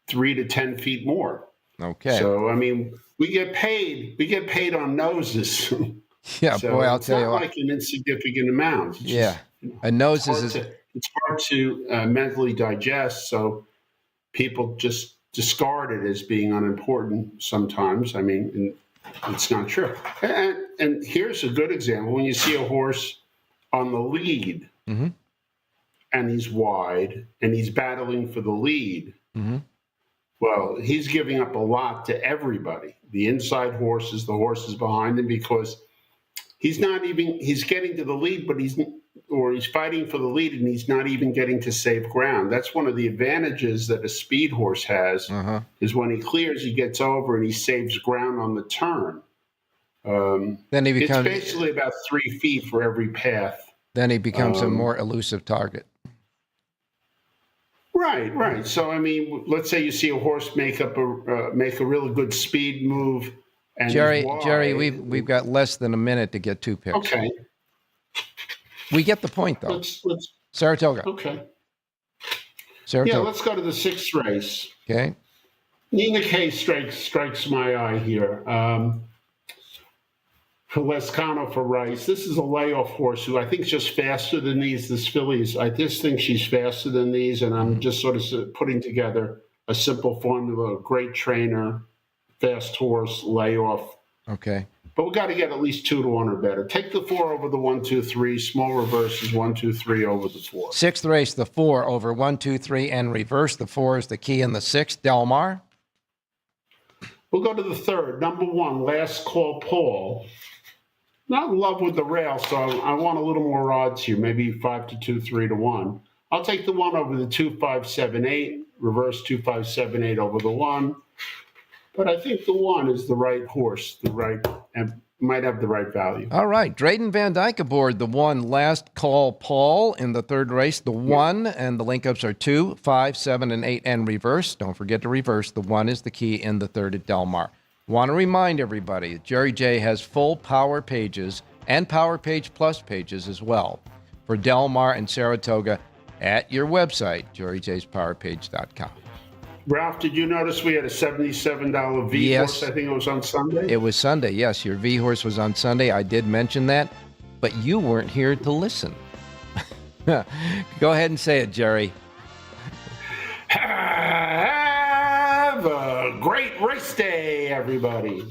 3 to 10 feet more. Okay. So, I mean, we get paid on noses. Yeah, so boy, I'll tell you what. It's not like an insignificant amount. It's yeah. just, a nose it's hard to mentally digest, so people just discard it as being unimportant sometimes. I mean, it's not true. And here's a good example. When you see a horse on the lead and he's wide and he's battling for the lead, well, he's giving up a lot to everybody. The inside horses, the horses behind him, because he's getting to the lead, but or he's fighting for the lead and he's not even getting to save ground. That's one of the advantages that a speed horse has, is when he clears, he gets over and he saves ground on the turn. Then he becomes, it's basically about 3 feet for every path. Then he becomes a more elusive target. Right. So, I mean, let's say you see a horse make a really good speed move. And Jerry, we've got less than a minute to get 2 picks. Okay. We get the point, though. Let's Saratoga. Okay. Saratoga. Yeah, let's go to the 6th race. Okay. Nina K strikes my eye here. For Lescano for Rice. This is a layoff horse who I think is just faster than these. This fillies, I just think she's faster than these, and I'm just sort of putting together a simple formula. Great trainer, fast horse, layoff. Okay. But we got to get at least 2 to 1 or better. Take the 4 over the 1, 2, 3. Small reverse is 1, 2, 3 over the 4. 6th race, the 4 over 1, 2, 3, and reverse. The 4 is the key in the 6th. Del Mar. We'll go to the 3rd. Number 1, Last Call Paul. Not in love with the rail, so I want a little more odds here. Maybe 5 to 2, 3 to 1. I'll take the 1 over the 2, 5, 7, 8. Reverse 2, 5, 7, 8 over the 1. But I think the 1 is the right horse, and might have the right value. All right. Drayden Van Dyke aboard the 1, Last Call Paul in the 3rd race. The 1, and the link-ups are 2, 5, 7, and 8, and reverse. Don't forget to reverse. The 1 is the key in the 3rd at Del Mar. Want to remind everybody that Jerry J has full Power Pages and Power Page Plus pages as well for Del Mar and Saratoga at your website, jerryjspowerpage.com. Ralph, did you notice we had a $77 V horse? I think it was on Sunday. It was Sunday, yes. Your V horse was on Sunday. I did mention that, but you weren't here to listen. Go ahead and say it, Jerry. Have a great race day, everybody.